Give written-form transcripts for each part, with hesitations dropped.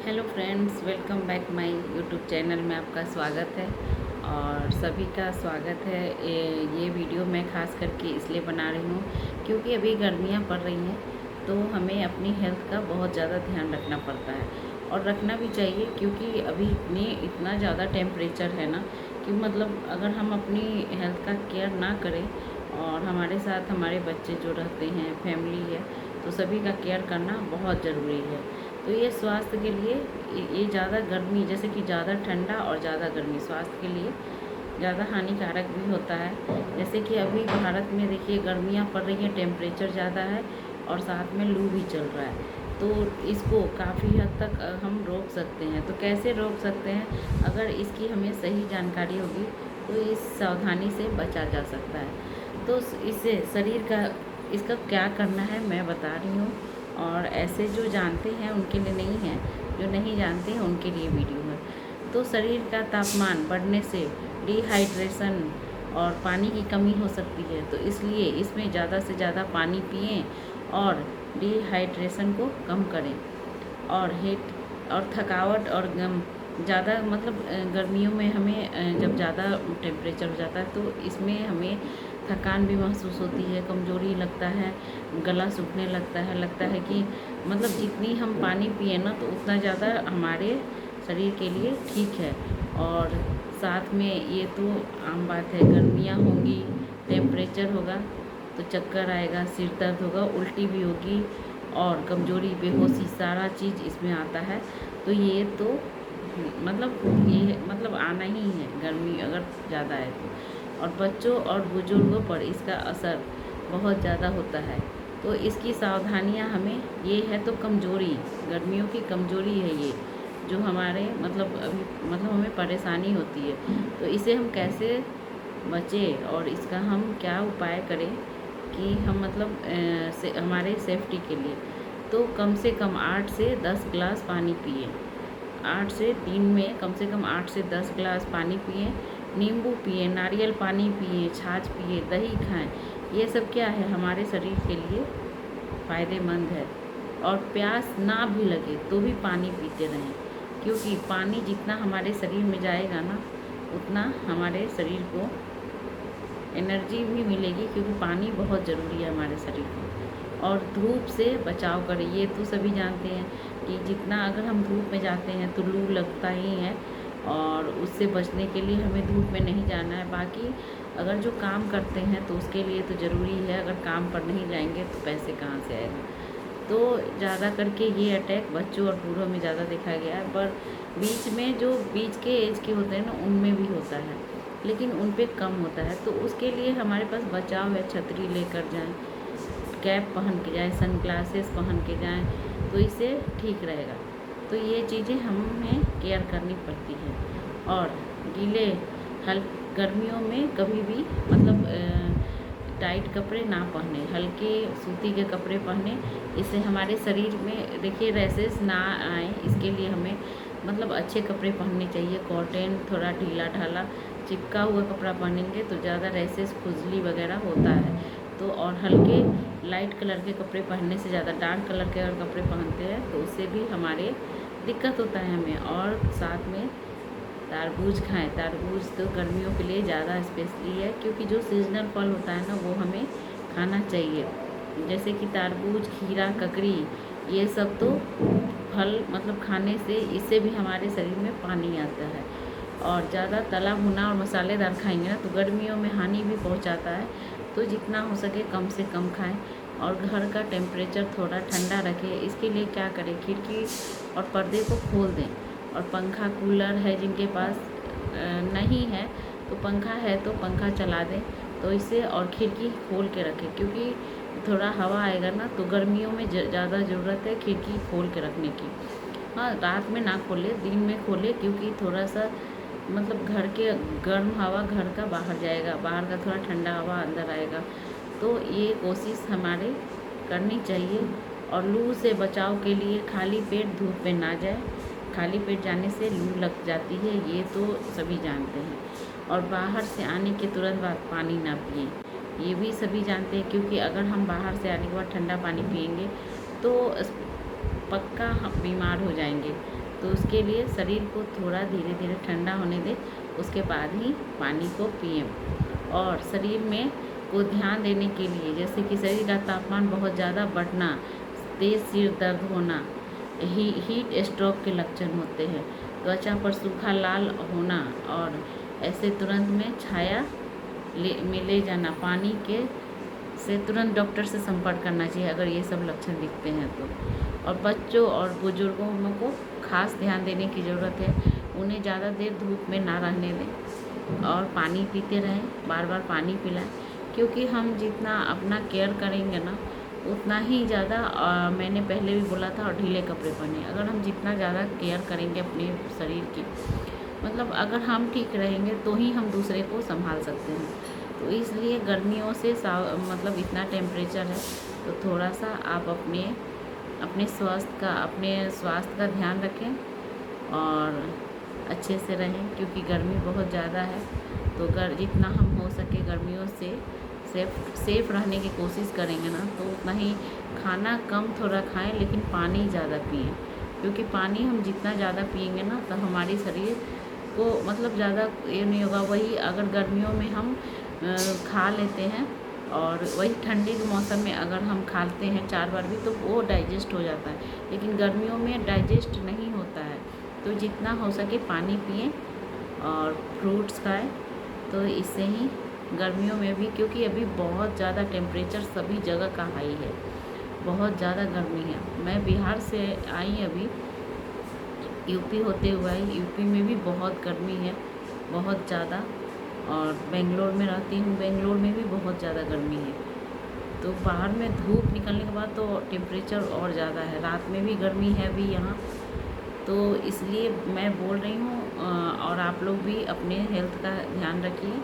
Hello friends, welcome back my YouTube channel में आपका स्वागत है। और सभी का स्वागत है। ये वीडियो मैं ख़ास करके इसलिए बना रही हूँ क्योंकि अभी गर्मियाँ पड़ रही हैं, तो हमें अपनी हेल्थ का बहुत ज़्यादा ध्यान रखना पड़ता है और रखना भी चाहिए, क्योंकि अभी इतना ज़्यादा टेम्परेचर है ना कि मतलब अगर हम अपनी हेल्थ का केयर ना करें और हमारे साथ हमारे बच्चे जो रहते हैं, फैमिली है, तो सभी का केयर करना बहुत ज़रूरी है। तो ये स्वास्थ्य के लिए, ये ज़्यादा गर्मी, जैसे कि ज़्यादा ठंडा और ज़्यादा गर्मी स्वास्थ्य के लिए ज़्यादा हानिकारक भी होता है। जैसे कि अभी भारत में देखिए गर्मियाँ पड़ रही हैं, टेम्परेचर ज़्यादा है और साथ में लू भी चल रहा है। तो इसको काफ़ी हद तक हम रोक सकते हैं। तो कैसे रोक सकते हैं? अगर इसकी हमें सही जानकारी होगी तो इस सावधानी से बचा जा सकता है। तो इससे शरीर का, इसका क्या करना है मैं बता रही हूँ। और ऐसे जो जानते हैं उनके लिए नहीं है, जो नहीं जानते हैं उनके लिए वीडियो है। तो शरीर का तापमान बढ़ने से डिहाइड्रेशन और पानी की कमी हो सकती है, तो इसलिए इसमें ज़्यादा से ज़्यादा पानी पिएं और डिहाइड्रेशन को कम करें। और हीट और थकावट और ज़्यादा मतलब गर्मियों में हमें जब ज़्यादा टेम्परेचर हो जाता है तो इसमें हमें थकान भी महसूस होती है, कमज़ोरी लगता है, गला सूखने लगता है कि मतलब जितनी हम पानी पिए ना तो उतना ज़्यादा हमारे शरीर के लिए ठीक है। और साथ में ये तो आम बात है, गर्मियाँ होंगी, टेम्परेचर होगा तो चक्कर आएगा, सिर दर्द होगा, उल्टी भी होगी और कमज़ोरी, बेहोशी, सारा चीज़ इसमें आता है। तो ये तो मतलब आना ही है गर्मी अगर ज़्यादा है तो। और बच्चों और बुज़ुर्गों पर इसका असर बहुत ज़्यादा होता है। तो इसकी सावधानियां हमें ये है, तो कमज़ोरी, गर्मियों की कमज़ोरी है ये, जो हमारे मतलब अभी मतलब हमें परेशानी होती है। तो इसे हम कैसे बचें और इसका हम क्या उपाय करें कि हम मतलब हमारे सेफ्टी के लिए, तो कम से कम 8 से 10 गिलास पानी पिए। 8 से 3 में कम से कम 8 से 10 गिलास पानी पिए। नींबू पिए, नारियल पानी पिए, छाछ पिए, दही खाएं। ये सब क्या है, हमारे शरीर के लिए फ़ायदेमंद है। और प्यास ना भी लगे तो भी पानी पीते रहें, क्योंकि पानी जितना हमारे शरीर में जाएगा ना उतना हमारे शरीर को एनर्जी भी मिलेगी, क्योंकि पानी बहुत ज़रूरी है हमारे शरीर को। और धूप से बचाव करें, ये तो सभी जानते हैं कि जितना अगर हम धूप में जाते हैं तो लू लगता ही है, और उससे बचने के लिए हमें धूप में नहीं जाना है। बाकी अगर जो काम करते हैं तो उसके लिए तो ज़रूरी है, अगर काम पर नहीं जाएंगे तो पैसे कहाँ से आएगा। तो ज़्यादा करके ये अटैक बच्चों और बूढ़ों में ज़्यादा देखा गया है, पर बीच में जो बीच के एज के होते हैं ना उनमें भी होता है, लेकिन उन पे कम होता है। तो उसके लिए हमारे पास बचाव है, छतरी लेकर जाएं, कैप पहन के जाएं, सन ग्लासेस पहन के जाएं, तो इससे ठीक रहेगा। तो ये चीज़ें हमें केयर करनी पड़ती है। और गीले गर्मियों में कभी भी मतलब टाइट कपड़े ना पहने, हल्के सूती के कपड़े पहने। इससे हमारे शरीर में देखिए रैसेस ना आए, इसके लिए हमें मतलब अच्छे कपड़े पहनने चाहिए, कॉटन, थोड़ा ढीला ढाला। चिपका हुआ कपड़ा पहनेंगे तो ज़्यादा रैसेस, खुजली वगैरह होता है। तो और हल्के लाइट कलर के कपड़े पहनने से ज़्यादा डार्क कलर के अगर कपड़े पहनते हैं तो उससे भी हमारे दिक्कत होता है हमें। और साथ में तरबूज खाएं। तरबूज तो गर्मियों के लिए ज़्यादा स्पेशली है, क्योंकि जो सीजनल फल होता है ना वो हमें खाना चाहिए। जैसे कि तरबूज, खीरा, ककड़ी, ये सब तो फल मतलब खाने से इससे भी हमारे शरीर में पानी आता है। और ज़्यादा तला भुना और मसालेदार खाएंगे ना तो गर्मियों में हानि भी पहुंचाता है। तो जितना हो सके कम से कम खाएं। और घर का टेम्परेचर थोड़ा ठंडा रखें। इसके लिए क्या करें, खिड़की और पर्दे को खोल दें। और पंखा, कूलर है जिनके पास नहीं है तो पंखा है तो पंखा चला दें। तो इसे और खिड़की खोल के रखें, क्योंकि थोड़ा हवा आएगा ना तो गर्मियों में ज़्यादा ज़रूरत है खिड़की खोल के रखने की। हाँ, रात में ना खोले, दिन में खोले, क्योंकि थोड़ा सा मतलब घर के गर्म हवा घर का बाहर जाएगा, बाहर का थोड़ा ठंडा हवा अंदर आएगा। तो ये कोशिश हमारे करनी चाहिए। और लू से बचाव के लिए खाली पेट धूप में ना जाए, खाली पेट जाने से लू लग जाती है, ये तो सभी जानते हैं। और बाहर से आने के तुरंत बाद पानी ना पिएं, ये भी सभी जानते हैं, क्योंकि अगर हम बाहर से आने के बाद ठंडा पानी पिएंगे तो पक्का हम बीमार हो जाएंगे। तो उसके लिए शरीर को थोड़ा धीरे धीरे ठंडा होने दें, उसके बाद ही पानी को पिएं। और शरीर में को ध्यान देने के लिए, जैसे कि शरीर का तापमान बहुत ज़्यादा बढ़ना, तेज़ सिर दर्द होना, हीट स्ट्रोक के लक्षण होते हैं, त्वचा पर सूखा लाल होना और ऐसे तुरंत में छाया में ले जाना, पानी के से तुरंत डॉक्टर से संपर्क करना चाहिए अगर ये सब लक्षण दिखते हैं तो। और बच्चों और बुजुर्गों को खास ध्यान देने की ज़रूरत है, उन्हें ज़्यादा देर धूप में ना रहने दें और पानी पीते रहें, बार बार पानी पिलाएं, क्योंकि हम जितना अपना केयर करेंगे ना उतना ही ज़्यादा, मैंने पहले भी बोला था, और ढीले कपड़े पहने। अगर हम जितना ज़्यादा केयर करेंगे अपने शरीर की, मतलब अगर हम ठीक रहेंगे तो ही हम दूसरे को संभाल सकते हैं। तो इसलिए गर्मियों से मतलब इतना टेम्परेचर है तो थोड़ा सा आप अपने स्वास्थ्य का ध्यान रखें और अच्छे से रहें, क्योंकि गर्मी बहुत ज़्यादा है। तो जितना हम हो सके गर्मियों से सेफ रहने की कोशिश करेंगे ना, तो उतना ही खाना कम थोड़ा खाएं, लेकिन पानी ज़्यादा पिएं, क्योंकि पानी हम जितना ज़्यादा पिएंगे ना तो हमारी शरीर को मतलब ज़्यादा ये नहीं होगा। वही अगर गर्मियों में हम खा लेते हैं और वही ठंडी के मौसम में अगर हम खाते हैं 4 बार भी तो वो डाइजेस्ट हो जाता है, लेकिन गर्मियों में डाइजेस्ट नहीं होता है। तो जितना हो सके पानी पिएं और फ्रूट्स खाएं, तो इससे ही गर्मियों में भी, क्योंकि अभी बहुत ज़्यादा टेम्परेचर सभी जगह का हाई है, बहुत ज़्यादा गर्मी है। मैं बिहार से आई अभी, यूपी होते हुए आई, यूपी में भी बहुत गर्मी है, बहुत ज़्यादा। और बेंगलोर में रहती हूँ, बेंगलोर में भी बहुत ज़्यादा गर्मी है। तो बाहर में धूप निकलने के बाद तो टेम्परेचर और ज़्यादा है, रात में भी गर्मी है अभी यहाँ। तो इसलिए मैं बोल रही हूँ और आप लोग भी अपने हेल्थ का ध्यान रखिए।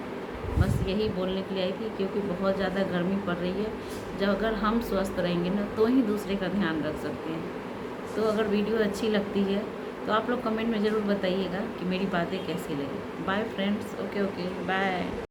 बस यही बोलने के लिए आई थी, क्योंकि बहुत ज़्यादा गर्मी पड़ रही है। जब अगर हम स्वस्थ रहेंगे ना तो ही दूसरे का ध्यान रख सकते हैं। तो अगर वीडियो अच्छी लगती है तो आप लोग कमेंट में ज़रूर बताइएगा कि मेरी बातें कैसी लगी। Bye friends, okay bye.